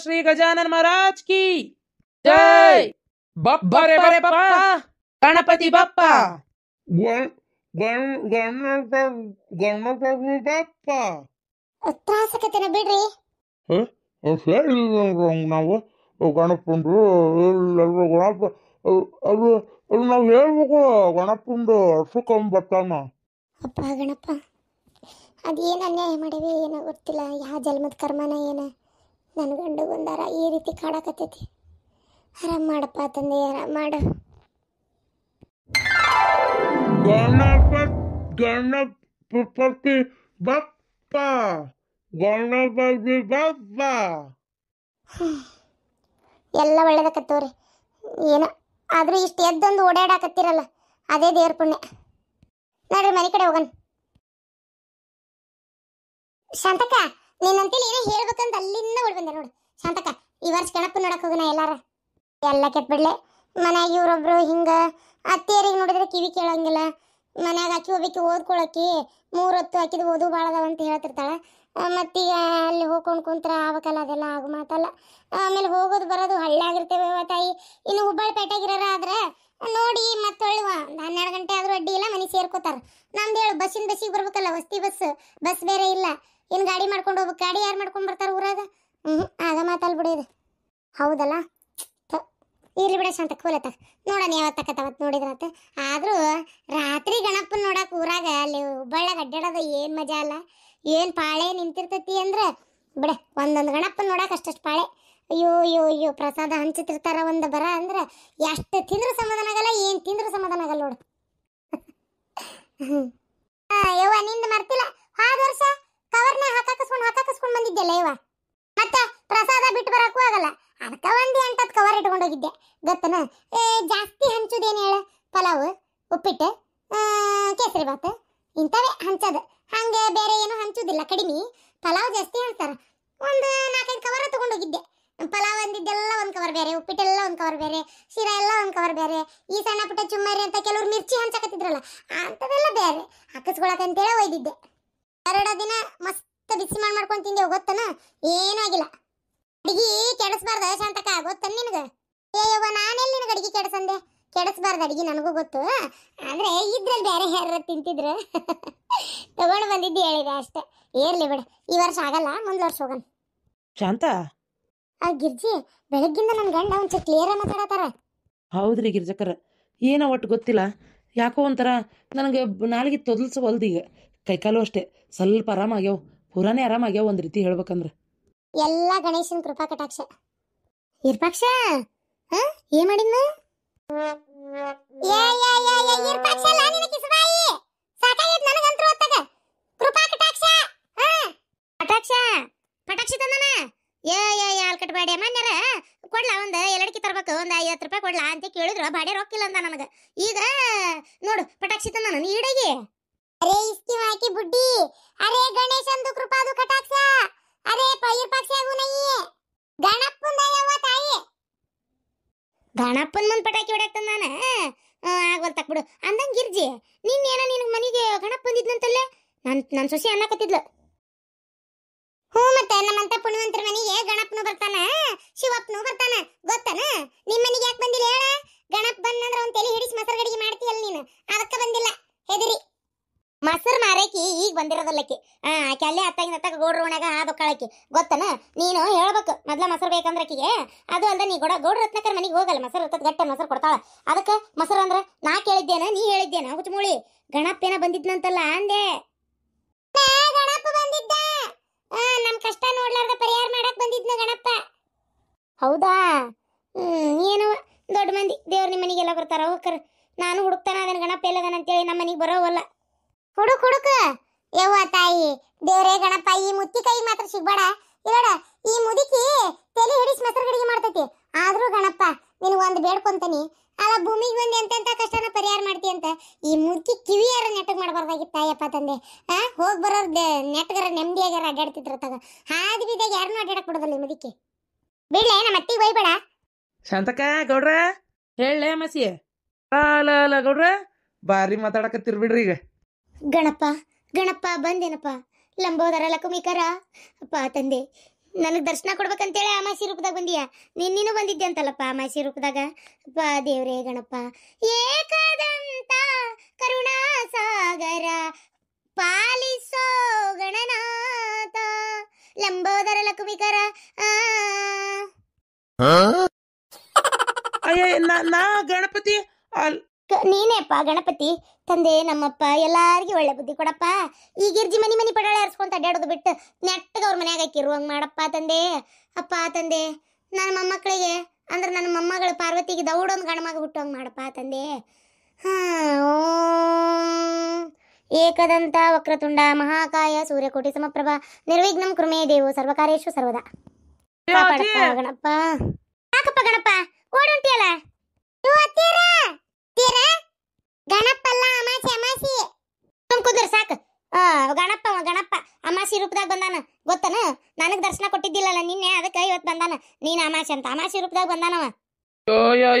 ಶ್ರೀ ಗಜಾನನ ಮಹಾರಾಜ್ ಕಿ ಜೈ. ಬಪ್ಪ ರೇ ಬಪ್ಪ, ಗಣಪತಿ ಬಪ್ಪ. ಗಣಪತಿ ಬಪ್ಪ. ತ್ರಾಸಕತೆನ ಬಿಡ್ರಿ. ನಾವು ಗಣಪಂದು ಎಲ್ಲರೂ ಗಣಪ ಅದು ಅದು ನಾವು ಹೇಳ್ಬೇಕು. ಗಣಪಂದು ಹಸುಕೊಂಬತ್ತಾನ. ಅಪ್ಪ ಗಣಪ, ಅದೇನು ಅನ್ಯಾಯ ಮಾಡೇವಿ ಏನೋ ಗೊತ್ತಿಲ್ಲ. ಯಾವ ಜನ್ಮದ ಕರ್ಮನ ಏನ ನನ್ನ ಗಂಡು ಬಂದಾರ ಈ ರೀತಿ ಕಾಡಕತ್ತೈತಿ. ಆರಾಮ್ ಮಾಡಪ್ಪ ತಂದೆ, ಆರಾಮ್ ಮಾಡು. ಗಣಪತಿ ಬಪ್ಪ, ಗಣಪತಿ ಬಪ್ಪ. ಎಲ್ಲ ಒಳ್ಳೇದಕ್ಕತ್ತವ್ರಿ. ಏನೋ ಆದ್ರೂ ಇಷ್ಟು ಎದ್ದೊಂದು ಓಡಾಡಕತ್ತಿರಲ್ಲ, ಅದೇ ದೇವ್ರ ಪುಣ್ಯ. ನೋಡ್ರಿ ಮನೆ ಕಡೆ ಹೋಗನ್. ಶಾಂತಕ್ಕ, ನೀನಂತೇಳಿ ಏನೋ ಹೇಳ್ಬೇಕಂತ ಅಲ್ಲಿಂದ ಓಡಿ ಬಂದೆ ನೋಡು. ಶಾಂತಕ್ಕ, ಈ ವರ್ಷ ಗಣಪ ನೋಡಕ್ ಹೋಗೋಣ ಎಲ್ಲಾರ. ಎಲ್ಲ ಕೆಟ್ಟ ಬಿಡ್ಲೆ, ಮನ್ಯಾಗ ಇವ್ರೊಬ್ರು ಹಿಂಗ ಅತ್ತೆಯರಿಗೆ ನೋಡಿದ್ರೆ ಕಿವಿ ಕೇಳಂಗಿಲ್ಲ. ಮನ್ಯಾಗ ಅಕ್ಕಿ ಹೋಗ್ಬೇಕು ಓದ್ಕೊಳಕಿ 3 ಹೊತ್ತು ಹಾಕಿದ್ ಓದು ಭಾಳದವ ಅಂತ ಹೇಳ್ತಿರ್ತಾಳೆ. ಮತ್ತೀಗ ಅಲ್ಲಿ ಹೋಗ್ಕೊಂಡು ಕುಂತ್ರ ಆವಕಲ್ಲ, ಅದೆಲ್ಲ ಆಗು ಮಾತಲ್ಲ. ಆಮೇಲೆ ಹೋಗೋದು ಬರೋದು ಹಳ್ಳಿ ಆಗಿರ್ತೇವೆ ತಾಯಿ. ಇನ್ನು ಹುಬ್ಬಳ್ಳಿ ಪೇಟೆಗಿರೋರ ಆದ್ರೆ ನೋಡಿ ಮತ್ತೊಳ್ಳುವ 12 ಗಂಟೆ ಆದ್ರೂ ಅಡ್ಡಿ ಇಲ್ಲ, ಮನೆ ಸೇರ್ಕೋತಾರ. ನಮ್ದು ಹೇಳು ಬಸ್ಸಿಗೆ ಬರ್ಬೇಕಲ್ಲ, ವಸ್ತಿ ಬಸ್ ಬೇರೆ ಇಲ್ಲ. ಇನ್ನು ಗಾಡಿ ಮಾಡ್ಕೊಂಡು ಹೋಗ್ಬೇಕು. ಗಾಡಿ ಯಾರು ಮಾಡ್ಕೊಂಡು ಬರ್ತಾರ ಊರಾಗ? ಆಗ ಮಾತಲ್ಲಿ ಬಿಡೋದು. ಹೌದಲ್ಲ, ಇರ್ಲಿ ಬಿಡ ಶಾಂತ, ಕೂಲತ್ತ ನೋಡೋಣ ಯಾವತ್ತಕತ್ತವತ್ತು ನೋಡಿದ್ರತ್ತ. ಆದ್ರೂ ರಾತ್ರಿ ಗಣಪನ ನೋಡಕ್ ಊರಾಗ ಅಲ್ಲಿ ಹುಬ್ಬಳ್ಳಿಯಾಗ ಅಡ್ಡಾಡೋದು ಏನ್ ಮಜಾ ಅಲ್ಲ. ಏನ್ ಪಾಳೆ ನಿಂತಿರ್ತೈತಿ ಅಂದ್ರೆ ಬಿಡ, ಒಂದೊಂದು ಗಣಪನ ನೋಡಕ್ ಅಷ್ಟಷ್ಟು ಪಾಳೆ. ಅಯ್ಯೋ ಅಯ್ಯೋ ಅಯ್ಯೋ, ಪ್ರಸಾದ ಹಂಚುತ್ತಿರ್ತಾರ ಒಂದು ಬರ ಅಂದ್ರೆ ಎಷ್ಟು ತಿಂದ್ರು ಸಮಾಧಾನ ಆಗಲ್ಲ, ಏನ್ ತಿಂದ್ರು ಸಮಾಧಾನ ಆಗಲ್ಲ ನೋಡು. ಯವ್ವ ನಿಂದ ಮರ್ತಿಲ್ಲ, ಹೋದ ವರ್ಷ ಕವರ್ನ ಹಾಕಾಕಿಸ್ಕೊಂಡು ಬಂದಿದ್ದೆಲ್ಲ ಯವ್ವ. ಮತ್ತ ಪ್ರಸಾದ ಬಿಟ್ಟು ಬರಕ್ಕೂ ಆಗಲ್ಲ, ಅದಕ್ಕೆ ಒಂದು 8 ಕವರ್ ಇಟ್ಕೊಂಡು ಹೋಗಿದ್ದೆ ಗೊತ್ತನ. ಜಾಸ್ತಿ ಹಂಚುದೇನು ಹೇಳ, ಪಲಾವ್, ಉಪ್ಪಿಟ್ಟು, ಕೇಸರಿ ಬಾತ್ ಇಂಥವೇ ಹಂಚೋದು. ಹಂಗೆ ಬೇರೆ ಏನು ಹಂಚುದಿಲ್ಲ, ಕಡಿಮೆ. ಪಲಾವ್ ಜಾಸ್ತಿ ಹಂಚ್ತಾರ. ಒಂದು 4-5 ಕವರ್ ತಗೊಂಡೋಗಿದ್ದೆ. ಪಲಾವ್ ಅಂದಿದ್ದೆಲ್ಲ ಒಂದು ಕವರ್ ಬೇರೆ, ಉಪ್ಪಿಟ್ಟೆಲ್ಲ ಒಂದು ಕವರ್ ಬೇರೆ, ಶಿರಾ ಎಲ್ಲ ಒಂದು ಕವರ್ ಬೇರೆ. ಈ ಸಣ್ಣ ಪುಟ್ಟ ಚುಮ್ಮರಿ ಅಂತ ಕೆಲವ್ರು ಮಿರ್ಚಿ ಹಂಚಕತ್ತಿದ್ರಲ್ಲ, ಅಂಥದೆಲ್ಲ ಬೇರೆ ಹಾಕಿಸ್ಕೊಳಕಂತೇಳಿ ಒಯ್ದಿದ್ದೆ. 2 ದಿನ ಮಸ್ತ್ ಬಿಸಿ ಮಾಡ್ಕೊಂಡು ತಿಂದೇವು ಗೊತ್ತನ. ಏನೂ ಆಗಿಲ್ಲ. ಅಡಿಗೆ ಕೆಡಿಸ್ಬಾರ್ದ ಶಾಂತಕ, ಗೊತ್ತ ನಿನಗೆ? ಯವ್ವ ನಾನೆಲ್ಲಿ ನಿನಗೆ ಅಡಿಗೆ ಕೆಡಿಸ್ಬಾರ್ದು ಅಡಿಗೆ, ನನಗೂ ಗೊತ್ತು. ಆದ್ರೆ ಇದ್ರಲ್ಲಿ ಬೇರೆ ಯಾರು ತಿಂತಿದ್ರು ತಗೊಂಡು ಬಂದಿದ್ದು ಹೇಳಿದೆ ಅಷ್ಟೇ. ಏರ್ಲಿ ಬಿಡ, ಈ ವರ್ಷ ಆಗಲ್ಲ, ಮುಂದ್ ವರ್ಷ ಹೋಗನ್. ಶಾಂತ, ಆ ಗಿರ್ಜಿ ಬೆಳಗ್ಗಿಂದ ನನ್ನ ಗಂಡ ಒಂಚೂರು ಕ್ಲಿಯರ್ ಮಾತಾಡತಾರ. ಹೌದ್ರಿ ಗಿರ್ಜಕರ, ಏನೋ ಒಟ್ಟು ಗೊತ್ತಿಲ್ಲ, ಯಾಕೋ ಒಂಥರ ನನಗೆ ನಾಲಿಗೆ ತೊದಲ್ಸವಲ್ದು. ಈಗ ಕೈಕಾಲು ಅಷ್ಟೇ ಸ್ವಲ್ಪ ಆರಾಮಾಗ್ಯಾವ, ಪುರಾನೇ ಆರಾಮಾಗ್ಯಾವ ಒಂದು ರೀತಿ ಹೇಳ್ಬೇಕಂದ್ರೆ. ಎಲ್ಲ ಗಣೇಶನ್ ಕೃಪಾ ಕಟಾಕ್ಷ. ಇರ್ಪಾಕ್ಷ ಏನ್ ಮಾಡಿದ್ನ? ಪಟಾಕ್ಷಿ ತಂದನ. ಯಾಲ್ ಕಟ್ಬೇಡ ಮನ್ಯಾರ ಕೊಡ್ಲಾ, ಒಂದು ಎಲ್ಲಡಿಕೆ ತರ್ಬೇಕು, ಒಂದು 50 ರೂಪಾಯಿ ಕೊಡ್ಲಾ ಅಂತ ಕೇಳಿದ್ರು. ಬಾಡೆ ರೊಕ್ಕಿಲ್ಲ ಅಂದ ನನಗ. ಈಗ ನೋಡು ಪಟಾಕ್ಷಿ ತಂದನ ಈಡೆಗೆ. ಅರೇ ಇಸ್ಕಿ ಹಾಕಿ ಬುಡ್ಡಿ, ಅರೇ ಗಣೇಶಂದು ಕೃಪಾದು ಕಟಾಕ್ಷ. ಅರೇ ಪೈರ್ಪಾಕ್ಷ ಆಗುನಯ್ಯ ಗಣಪ್ಪನ ಯವ್ವ ತಾಯಿ. ಗಣಪ್ಪನ ಮುಂದ್ ಪಟಾಕಿ ಹೊಡ್ಯಾಕ ತಂದಾನ. ಆಗೋಲ್ತಕ್ ಬಿಡು. ಅಂದಂಗ ಗಿರ್ಜಿ, ನಿನ್ನೇನ ನಿನಗೆ ಮನೆಗೆ ಗಣಪ ಬಂದಿದ್ನಂತಲ್ಲೇ ನನ್ನ ಸೊಸೆ ಅನ್ನಕತ್ತಿದ್ಲು. ಮತ್ತೆ ನಮ್ಮಂತ ಪುಣ್ಯವಂತರ ಮನೆಗೆ ಗಣಪನು ಬರ್ತಾನ, ಶಿವಪ್ಪನು ಬರ್ತಾನ ಗೊತ್ತನ. ನಿಮ್ಮ ಮನೆಗೆ ಯಾಕೆ ಬಂದಿಲ್ಲ ಹೇಳ? ಗಣಪ ಬಂದಂದ್ರ ಅವ್ನ ತಲೆ ಹಿಡಿಸಿ ಮೊಸರು ಗಡಿಗೆ ಮಾಡ್ತೀಯಲ್ಲ ನೀನು, ಅದಕ್ಕೆ ಬಂದಿಲ್ಲ. ಹೆದರಿ ಮೊಸರು ಮಾರಕಿ ಈಗ ಬಂದಿರೋದಲ್ಲಕ್ಕಿ. ಆಕೆ ಅಲ್ಲೇ ಹತ್ತಾಗ ಗೌಡ್ರ ಓಣ್ಯಾಗ ಹಾದೊಕ್ಕಳಕಿ ಗೊತ್ತನ. ನೀನು ಹೇಳ್ಬೇಕು ಮೊದ್ಲ ಮೊಸರು ಬೇಕಂದ್ರಕಿಗೆ. ಅದು ಅಲ್ದ ನೀ ಗೌಡ್ರ ರತ್ನಕರ ಮನೆಗೆ ಹೋಗಲ್ಲ, ಮೊಸರು ಇರ್ತದ ಗಟ್ಟ ಮೊಸರು ಕೊಡ್ತಾಳ. ಅದಕ್ಕೆ ಮೊಸರು ಅಂದ್ರೆ ನಾ ಕೇಳಿದ್ದೇನ ನೀ ಹೇಳಿದ್ದೇನ? ಹುಚ್ಚಮೂಳಿ ಗಣಪೇನ ಬಂದಿದ್ನಂತಲ್ಲ ಅಂದೆ. ಗಣಪ ಬಂದಿದ್ದ, ನಮ್ ಕಷ್ಟ ನೋಡ್ಲಾರ್ದ ಪರಿಹಾರ ಮಾಡಕ್ ಬಂದಿದ್ನ ಗಣಪ. ಹೌದಾ? ಏನು ದೊಡ್ಡ ಮಂದಿ ದೇವ್ರ ನಿಮ್ಮ ಮನೆಗೆಲ್ಲ ಬರ್ತಾರ. ಹೋಗ್ಕರ ನಾನು ಹುಡುಕ್ತಾನ ಅದನ್ನ ಗಣಪ ಎಲ್ಲದನ ಅಂತೇಳಿ ನಮ್ಮ ಮನೆಗೆ ಬರೋವಲ್ಲ. ಹುಡುಕ ಯವ್ವ ತಾಯಿ ದೇವ್ರೇ ಗಣಪ, ಈ ಮುತ್ತಿ ಕೈ ಮಾತ್ರ ಸಿಗ್ಬೇಡ. ಇಲ್ಲಡ ಈ ಮುದುಕಿ ತಲೆ ಹಿಡಿಸಿ ಮೊಸರು ಗಡಿಗೆ ಮಾಡ್ತೈತಿ. ಆದ್ರೂ ಗಣಪ ನಿನಗೆ ಒಂದು ಬೇಡ್ಕೊಂತಾನಿ, ಅಲ್ಲ ಭೂಮಿಗೆ ಬಂದು ಎಂತೆಂತ ಕಷ್ಟನ ಪರಿಹಾರ ಮಾಡ್ತಿ ಅಂತ. ಈ ಮುದುಕಿ ಕಿವಿಯಾರ ನೆಟ್ಟಗೆ ಮಾಡಬಾರ್ದಾಗಿತ್ತ ಅಯ್ಯಪ್ಪ ತಂದೆ. ಹೋಗಿ ಬರೋರ್ ನೆಟ್ಗರ ನೆಮ್ಮದಿಯಾಗ್ಯಾರ ಅಡ್ಡಾಡ್ತಿದ್ರ ತಗ. ಹಾದಿ ಬಿದ್ದಾಗ ಯಾರನ್ನೂ ಅಡ್ಡಾಡಕ್ ಬಿಡೋದಲ್ಲ ಈ ಮುದುಕಿ. ಬಿಡ್ಲೆ ನಮ್ಮ ಅತ್ತಿಗೆ ಬೈಬೇಡ. ಶಾಂತಕ ಗೌಡ್ರ ಹೇಳಲೇ ಮಸಿ. ಅಲ್ಲ ಗೌಡ್ರ ಬಾರಿ ಮಾತಾಡಕತ್ತಿರ್ ಬಿಡ್ರಿ. ಈಗ ಗಣಪ ಬಂದೇನಪ್ಪ, ಲಂಬೋದರ ಲಕುಮಿಕರ ಅಪ್ಪ ತಂದೆ. ನನಗೆ ದರ್ಶನ ಕೊಡ್ಬೇಕಂತೇಳಿ ಅಮಾಸಿ ರೂಪದಾಗ ಬಂದಿಯ. ನೀನು ಬಂದಿದ್ದೆ ಅಂತಲ್ಲಪ್ಪ ಅಮಾಸಿ ರೂಪದಾಗ. ಬಾ ದೇವ್ರೇ ಗಣಪ ಏಕದಂತ ಕರುಣಾ ಸಾಗರ ಪಾಲಿಸೋ ಗಣನಾಥ ಲಂಬೋದರ ಲಕುಮಿಕರ. ಅಯ್ಯ ನಾ ಗಣಪತಿ ನೀನೇಪ್ಪ ಗಣಪತಿ ತಂದೆ. ನಮ್ಮಪ್ಪ ಎಲ್ಲಾರ್ಗಿ ಒಳ್ಳೆ ಬುದ್ಧಿ ಕೊಡಪ್ಪ. ಈ ಗಿರ್ಜಿ ಮನಿ ಪಡಾಳೆ ಹರ್ಸ್ಕೊಂತ ಅಡ್ಡಾಡೋದು ಬಿಟ್ಟು ನೆಟ್ಟಗ ಅವ್ರ ಮನ್ಯಾಗ ಹಾಕಿರುವಂಗೆ ಮಾಡಪ್ಪ ತಂದೆ. ಅಪ್ಪ ತಂದೆ, ನನ್ನ ಮೊಮ್ಮಕ್ಕಳಿಗೆ ಅಂದ್ರೆ ನನ್ನ ಮೊಮ್ಮಗಳು ಪಾರ್ವತಿಗೆ ದೌಡೊಂದು ಗಣಮಗ ಹುಟ್ಟುವಂಗೆ ಮಾಡಪ್ಪ ತಂದೆ. ಏಕದಂತ ವಕ್ರತುಂಡ ಮಹಾಕಾಯ ಸೂರ್ಯಕೋಟಿ ಸಮಪ್ರಭ ನಿರ್ವಿಘ್ನಂ ಕುರ್ಮೇ ದೇವು ಸರ್ವಕಾರ್ಯೇಷು ಸರ್ವದಾ. ಕಾಪಾಡಪ್ಪ ಗಣಪ. ಯಾಕಪ್ಪ ಗಣಪ ಓಡಂಟಿಯಲ್ಲ? ಗಣಪಲ್ಲ ಅಮಾಸಿ ಕುದುರ್ ಸಾಕು. ಗಣಪ ಅಮಾಸಿ ರೂಪದಾಗ ಬಂದಾನ ಗೊತ್ತನ? ನನಗ್ ದರ್ಶನ ಕೊಟ್ಟಿದ್ದಿಲ್ಲಲ್ಲ ನಿನ್ನೆ, ಅದಕ್ಕೆ ಇವತ್ತು ಬಂದಾನ. ನೀನ್ ಅಮಾಸಿ ಅಂತ ಅಮಾಸಿ ರೂಪದಾಗ ಬಂದಾನವ.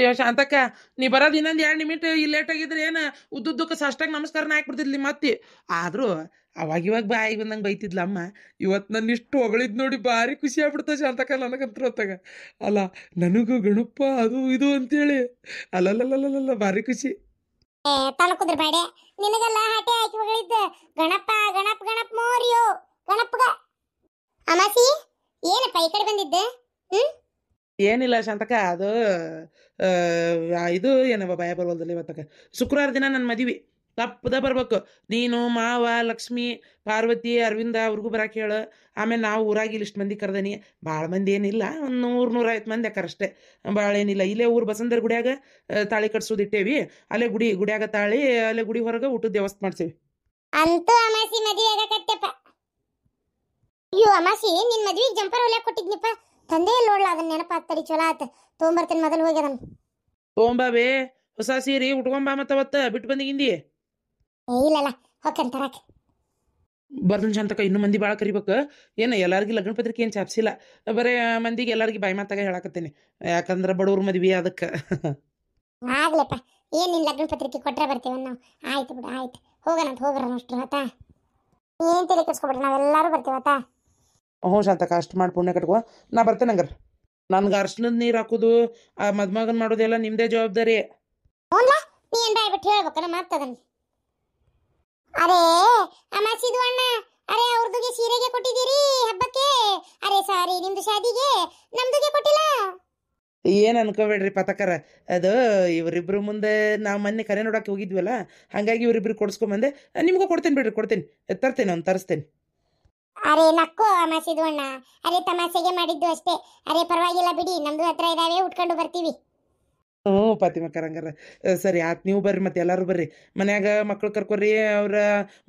ಯೋ ಶಾಂತಕ್ಕ, ನೀ ಬರೋದು ಇನ್ನೊಂದು 2 ನಿಮಿಟ್ ಲೇಟ್ ಆಗಿದ್ರೆ ಏನು ಉದ್ದುದ್ದಕ್ಕೆ ಸಾಷ್ಟಾಗ ನಮಸ್ಕಾರನ ಹಾಕ್ಬಿಡ್ತಿದ್ಲಿ ಮತ್ತೆ. ಆದರೂ ಅವಾಗ ಬಾಯಿಗೆ ಬಂದಂಗೆ ಬೈತಿದ್ಲ ಅಮ್ಮ. ಇವತ್ತು ನನ್ನ ಇಷ್ಟು ಹೊಗಳಿದ್ ನೋಡಿ ಭಾರಿ ಖುಷಿ ಆಗ್ಬಿಡ್ತ ಶಾಂತಕ್ಕ ನನಗಂತೂ ಹೊತ್ತಾಗ. ಅಲ್ಲ ನನಗೂ ಗಣಪ ಅದು ಇದು ಅಂತೇಳಿ ಅಲ್ಲಲ್ಲ ಭಾರಿ ಖುಷಿ. ತನಕುದ್ರ ಬೇಡ ನಿನಗೆಲ್ಲ ಹಾಟೆ ಹಾಕಿ ಹೊಗಳಿದ್ದ ಗಣಪ ಗಣಪ ಗಣಪ ಮೋರಿಯೋ ಗಣಪಗ. ಅಮಾಸಿ ಏನಪ್ಪ ಈ ಕಡೆ ಬಂದಿದ್ದೆ? ಏನಿಲ್ಲ ಶಾಂತಕ್ಕ, ಅದು ಇದು ಏನವ ಭಯ ಬರೋಲ್ದಲ್ಲಿ ಇವತ್ತಕ್ಕ. ಶುಕ್ರವಾರ ದಿನ ನನ್ನ ಮದುವೆ ತಪ್ಪದ ಬರ್ಬೇಕು. ನೀನು ಮಾವ ಲಕ್ಷ್ಮಿ ಪಾರ್ವತಿ ಅರವಿಂದ ಅವ್ರಿಗೂ ಬರಕ್ಕೆ ಹೇಳು. ಆಮೇಲೆ ನಾವು ಊರಾಗಿ ಇಷ್ಟು ಮಂದಿ ಕರೆದನಿ. ಭಾಳ ಮಂದಿ ಏನಿಲ್ಲ, ಒಂದು 100-150 ಮಂದಿ ಅಕ್ಕಾರಷ್ಟೇ, ಭಾಳ ಏನಿಲ್ಲ. ಇಲ್ಲೇ ಊರು ಬಸಂದರ ಗುಡಿಯಾಗ ತಾಳಿ ಕಟ್ಸೋದು ಇಟ್ಟೇವಿ. ಅಲ್ಲೇ ಗುಡಿಯಾಗ ತಾಳಿ, ಅಲ್ಲೇ ಗುಡಿ ಹೊರಗೆ ಊಟದ ವ್ಯವಸ್ಥೆ ಮಾಡ್ಸೇವಿ. ಅಂತೂ ಅಮಾಸಿ ಮದುವೆ ಆಗಕತ್ತಪ್ಪ. ಅಯ್ಯೋ ಅಮಾಸಿ ನಿನ್ ಮದ್ವಿಗೆ ಜಂಪರ್ ಹೊಲ್ಯಾಕ ಕೊಟ್ಟಿದ್ನಿಪ್ಪ ತಂದೆ. ನೋಡ್ಲ ಅದನ್ನ ನೆನಪಾಗ್ತಡಿ, ಚಲೋ ಆತ. ತೊಗೊಂಬರ್ತೇನೆ ಮೊದಲು ಹೋಗಿ ಅದನ್ನ. ತೊಗೊಂಬಾಬೇ ಹೊಸ ಸೀರೆ ಉಟ್ಕೊಂಬಾ. ಮತ್ತವತ್ತ ಬಿಟ್ಟು ಬಂದಿಗಿಂದಿ ಇಲ್ಲಲ್ಲ ಹೊಕ್ಕನ್ ತರಕ ಬರ್ದನ್ ಶಾಂತಕ್ಕ. ಇನ್ನೂ ಮಂದಿ ಭಾಳ ಕರಿಬೇಕು. ಏನು ಎಲ್ಲರಿಗೂ ಲಗ್ನ ಪತ್ರಿಕೆ ಏನು ಚಾಪ್ಸಿಲ್ಲ, ಬರೀ ಮಂದಿಗೆ ಎಲ್ಲರಿಗೂ ಬಾಯಿ ಮಾತಾಗ ಹೇಳಕತ್ತೇನೆ. ಯಾಕಂದ್ರೆ ಬಡವ್ರ ಮದ್ವಿ ಅದಕ್ಕೆ. ಆಗ್ಲಪ್ಪ, ಏನ್ ನಿನ್ ಲಗ್ನ ಪತ್ರಿಕೆ ಕೊಟ್ರೆ ಬರ್ತೀವಿ ನಾವು. ಆಯ್ತು ಬಿಡು, ಆಯ್ತು ಹೋಗೋಣ ಅಷ್ಟು ಆತಾ. ಏನ್ ತಲೆ ಕೆಡ್ಸ್ಕೊಬಿಡ್ರಿ, ನಾವೆಲ್ಲರೂ ಬರ್ತೀವತ್ತ. ಹ್ಞೂ ಶಾಂತಕ್ಕ, ಅಷ್ಟು ಮಾಡಿ ಪುಣ್ಯ ಕಟ್ಕೋ. ನಾ ಬರ್ತೇನೆ ಹಂಗಾರೆ. ನನ್ಗೆ ಅರ್ಶನದ ನೀರು ಹಾಕೋದು ಆ ಮದ್ಮಗನ್ ಮಾಡೋದೆಲ್ಲ ನಿಮ್ಮದೇ ಜವಾಬ್ದಾರಿ. ಹ್ಞೂನ್ಲ ನೀ ಏನ್ ಬಾಯ್ ಬಿಟ್ಟು ಹೇಳ್ಬೇಕಲ್ಲ ಮಾತದನ್. ಅರೇ ಅಮಾಸಿದು ಅಣ್ಣ, ಅರೆ ಅವ್ರದುಗೆ ಸೀರೆಗೆ ಕೊಟ್ಟಿದ್ದೀರಿ ಹಬ್ಬಕ್ಕೆ? ಅರೆ ಸಾರಿ, ನಿಮ್ದು ಶಾದಿಗೆ, ನಮ್ದುಗೆ ಕೊಟ್ಟಿಲ್ಲ. ಏನು ಅನ್ಕೋಬೇಡ್ರಿ ಪತಕರ, ಅದು ಇವರಿಬ್ರು ಮುಂದೆ ನಾವು ಮೊನ್ನೆ ಕರೆ ನೋಡಕ್ಕೆ ಹೋಗಿದ್ವಲ್ಲ, ಹಾಗಾಗಿ ಇವರಿಬ್ರು ಕೊಡ್ಸ್ಕೊಂಬಂದೆ. ನಿಮಗೂ ಕೊಡ್ತೇನೆ ಬಿಡ್ರಿ, ಕೊಡ್ತೇನೆ, ತರ್ತೇನೆ, ಅವ್ನು ತರಿಸ್ತೇನೆ. ಅರೆ ನಕ್ಕೋ ಅಮಾಸಿದು ಅಣ್ಣ, ಅರೆ ತಮಾಸೆಗೆ ಮಾಡಿದ್ದು ಅಷ್ಟೇ. ಅರೆ ಪರವಾಗಿಲ್ಲ ಬಿಡಿ, ನಮ್ದು ಹತ್ರ ಇದಾವೆ, ಉಟ್ಕೊಂಡು ಬರ್ತೀವಿ. ಹ್ಞೂ ಫಾತಿಮಕ್ಕರ, ಹಂಗಾರ ಸರಿ ಆಯ್ತು. ನೀವು ಬರ್ರಿ, ಮತ್ತೆ ಎಲ್ಲರೂ ಬರ್ರಿ. ಮನ್ಯಾಗ ಮಕ್ಳು ಕರ್ಕೊರಿ, ಅವ್ರ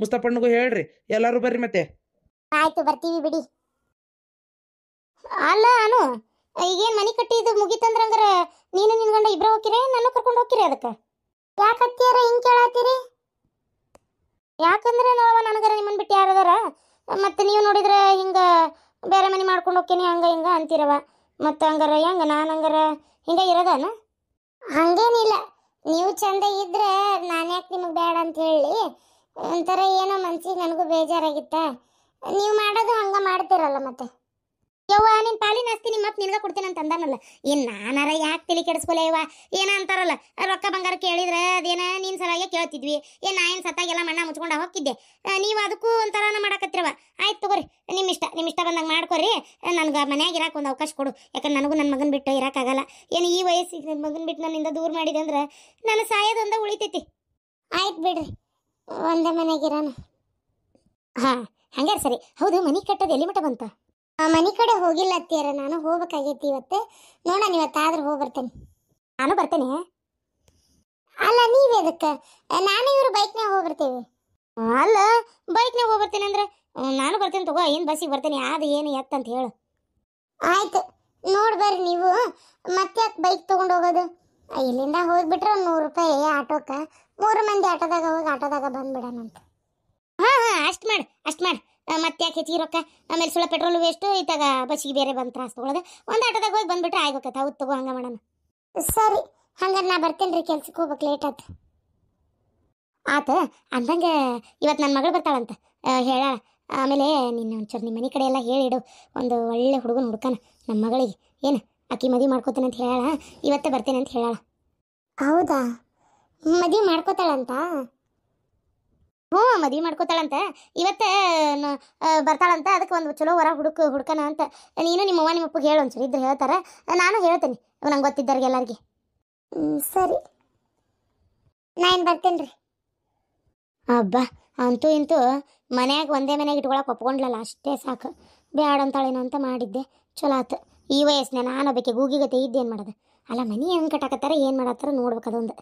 ಮುಸ್ತಫಣ್ಣಗೂ ಹೇಳ್ರಿ, ಎಲ್ಲರೂ ಬರ್ರಿ ಮತ್ತೆ. ಆಯ್ತು ಬರ್ತೀವಿ ಬಿಡಿ. ಅಲ್ಲ ಅನು, ಈಗೇನು ಮನೆ ಕಟ್ಟಿದ್ದು ಮುಗಿತಂದ್ರ ಹಂಗಾರ ನೀನು ನಿನ್ ಗಂಡ ಇಬ್ರು ಹೋಗಿರೇ, ನಾನು ಕರ್ಕೊಂಡು ಹೋಗಿರಿ? ಅದಕ್ಕೆ ಯಾಕತ್ತೀರ ಹಿಂಗೆ ಕೇಳತ್ತೀರಿ? ಯಾಕಂದ್ರೆ ನೋಡವ ನನಗರ ನಿಮ್ಮನ್ನು ಬಿಟ್ಟು ಯಾರದಾರ, ಮತ್ತೆ ನೀವು ನೋಡಿದ್ರೆ ಹಿಂಗೆ ಬೇರೆ ಮನೆ ಮಾಡ್ಕೊಂಡು ಹೋಗ್ತೀನಿ ಹಂಗೆ ಹಿಂಗೆ ಅಂತೀರವ. ಮತ್ತು ಹಂಗಾರ ಹೆಂಗೆ ನಾನು ಹಂಗಾರ ಹಿಂಗೆ ಇರೋದನ? ಹಂಗೇನಿಲ್ಲ, ನೀವು ಚಂದ ಇದ್ರೆ ನಾನು ಯಾಕೆ ನಿಮಗೆ ಬೇಡ ಅಂತ ಹೇಳಿ. ಒಂಥರ ಏನೋ ಮನ್ಸಿಗೆ ನನಗೂ ಬೇಜಾರಾಗಿತ್ತ. ನೀವು ಮಾಡೋದು ಹಂಗೆ ಮಾಡ್ತೀರಲ್ಲ ಮತ್ತೆ. ಯವ್ವ ನಿನ್ ಪಾಲಿನ ಆಸ್ತಿ ನಿಮ್ಮ ಮತ್ತೆ ನಿನಗೆ ಕೊಡ್ತೀನಿ ಅಂತ ಅಂದಾನಲ್ಲ. ಏನು ನಾನಾರ ಯಾಕೆ ತಲೆ ಕೆಡಿಸ್ಕೊಲ್ಲ ಯವ್ವ? ಏನ ಅಂತಾರಲ್ಲ, ರೊಕ್ಕ ಬಂಗಾರ ಕೇಳಿದ್ರೆ ಅದೇನ ನಿನ್ನ ಸಲುವಾಗಿ ಕೇಳ್ತಿದ್ವಿ. ಏನು ನಾ ಏನು ಸತ್ತಾಗೆಲ್ಲ ಮಣ್ಣ ಮುಚ್ಕೊಂಡು ಹೋಗಿದ್ದೆ, ನೀವು ಅದಕ್ಕೂ ಒಂಥರನ ಮಾಡಕತ್ತಿರವ. ಆಯ್ತು ತಗೋರಿ, ನಿಮ್ಮ ಇಷ್ಟ ಬಂದಂಗೆ ಮಾಡ್ಕೊರಿ. ನನಗೆ ಮನ್ಯಾಗ ಇರಕ್ಕೆ ಒಂದು ಅವಕಾಶ ಕೊಡು, ಯಾಕಂದ್ರೆ ನನಗೂ ನನ್ನ ಮಗನ ಬಿಟ್ಟು ಇರೋಕ್ಕಾಗಲ್ಲ. ಏನು ಈ ವಯಸ್ಸಿಗೆ ನನ್ನ ಮಗನ ಬಿಟ್ಟು ನನ್ನಿಂದ ದೂರ ಮಾಡಿದೆ ಅಂದ್ರೆ ನನ್ನ ಸಾಯೋದೊಂದ ಉಳಿತೈತಿ. ಆಯ್ತು ಬಿಡ್ರಿ, ಒಂದೇ ಮನೆಗಿರೋಣ. ಹಾಂ ಹಂಗಾರೆ ಸರಿ. ಹೌದು, ಮನೆ ಕಟ್ಟೋದು ಎಲ್ಲಿ ಮಟ್ಟ ಬಂತ? ಮನೆ ಕಡೆ ಹೋಗಿಲ್ಲ ಅತ್ತಿಯರ, ನಾನು ಹೋಗ್ಬೇಕಾಗೈತಿ ಇವತ್ತು. ನೋಡೋಣ ಇವತ್ತಾದ್ರೆ ಹೋಗಿ ಬರ್ತೇನೆ. ನಾನು ಬರ್ತೇನೆ. ಅಲ್ಲ ನೀವೇ ಅದಕ್ಕೆ, ನಾನು ಇವರು ಬೈಕ್ನಾಗ ಹೋಗ್ಬರ್ತೇವೆ. ಅಲ್ಲ ಬೈಕ್ನಾಗ ಹೋಗ್ಬರ್ತೇನೆ ಅಂದ್ರೆ ನಾನು ಬರ್ತೇನೆ ತಗೋ. ಏನು ಬಸ್ಸಿಗೆ ಬರ್ತೇನೆ, ಅದು ಏನು ಎತ್ತಂತ ಹೇಳು. ಆಯ್ತು ನೋಡಿ ಬರ್ರಿ ನೀವು. ಮತ್ತೆ ಯಾಕೆ ಬೈಕ್ ತೊಗೊಂಡು ಹೋಗೋದು? ಇಲ್ಲಿಂದ ಹೋಗ್ಬಿಟ್ರೆ ಒಂದು 100 ರೂಪಾಯಿ ಆಟೋಕ್ಕೆ, 3 ಮಂದಿ ಆಟೋದಾಗ ಹೋಗಿ ಆಟೋದಾಗ ಬಂದ್ಬಿಡೋಣಂತ. ಹಾಂ ಅಷ್ಟು ಮಾಡಿ ಮತ್ತೆ ಯಾಕೆ ಹೆಚ್ಚಿಗೆ ರೊಕ್ಕ? ಆಮೇಲೆ ಸುಳ್ಳ ಪೆಟ್ರೋಲ್ ವೇಸ್ಟು, ಇತ್ತಾಗ ಬಸ್ಸಿಗೆ ಬೇರೆ ಬಂದು ತ್ರಾಸ ತೊಗೊಳೋದು. ಒಂದು ಆಟೋದಾಗ ಹೋಗಿ ಬಂದುಬಿಟ್ರೆ ಆಗ್ಬೇಕತ್ತ. ಹೌದು ತಗೋ, ಹಂಗೆ ಮಾಡೋಣ. ಸರಿ ಹಂಗಾರೆ ನಾ ಬರ್ತೇನೆ ರೀ, ಕೆಲ್ಸಕ್ಕೆ ಹೋಗ್ಬೇಕು, ಲೇಟ್ ಆತು. ಅಂದಂಗೆ ಇವತ್ತು ನನ್ನ ಮಗಳು ಬರ್ತಾಳಂತ ಹೇಳ. ಆಮೇಲೆ ನಿನ್ನ ಒಂಚೂರು ನಿಮ್ಮ ಮನೆ ಕಡೆ ಎಲ್ಲ ಹೇಳಿಡು, ಒಂದು ಒಳ್ಳೆ ಹುಡುಗನ ಹುಡ್ಕನ ನಮ್ಮ ಮಗಳಿಗೆ. ಏನು ಆಕಿ ಮದುವೆ ಮಾಡ್ಕೋತೇನೆ ಅಂತ ಹೇಳಾಳ, ಇವತ್ತೇ ಬರ್ತೇನೆ ಅಂತ ಹೇಳಾಳ. ಹೌದಾ, ಮದುವೆ ಮಾಡ್ಕೋತಾಳಂತ? ಹ್ಞೂ, ಮದುವೆ ಮಾಡ್ಕೋತಾಳಂತ. ಇವತ್ತೇ ಬರ್ತಾಳಂತ. ಅದಕ್ಕೆ ಒಂದು ಚಲೋ ವರ ಹುಡ್ಕನ ಅಂತ. ನೀನು ನಿಮ್ಮ ಅವ್ವ ನಿಮ್ಮ ಅಪ್ಪಗೆ ಹೇಳು, ಒಂಚೂರು ಇದ್ರೆ ಹೇಳ್ತಾರೆ, ನಾನು ಹೇಳ್ತೇನೆ ನಂಗೆ ಗೊತ್ತಿದ್ದವ್ರಿಗೆ ಎಲ್ಲರಿಗೆ. ಸರಿ, ನಾನು ಬರ್ತೇನೆ ರೀ. ಹಬ್ಬ, ಅಂತೂ ಇಂತೂ ಮನ್ಯಾಗ ಒಂದೇ ಮನೆಯಾಗ ಇಟ್ಕೊಳಕ್ಕೆ ಒಪ್ಕೊಂಡ್ಲಲ್ಲ, ಅಷ್ಟೇ ಸಾಕು. ಬ್ಯಾಡ ಅಂತಾಳೇನೋ ಅಂತ ಮಾಡಿದ್ದೆ, ಚಲೋ ಆತು. ಈ ವಯಸ್ಸಿನ ನಾನು ಬೇಕೆ ಗೂಗಿಗತೆ ಇದ್ದೇನು ಮಾಡೋದು. ಅಲ್ಲ, ಮನೆ ಹೆಂಗೆ ಕಟ್ಟಾಕತ್ತಾರ ಏನು ಮಾಡತ್ತಾರ ನೋಡ್ಬೇಕು ಅದೊಂದು.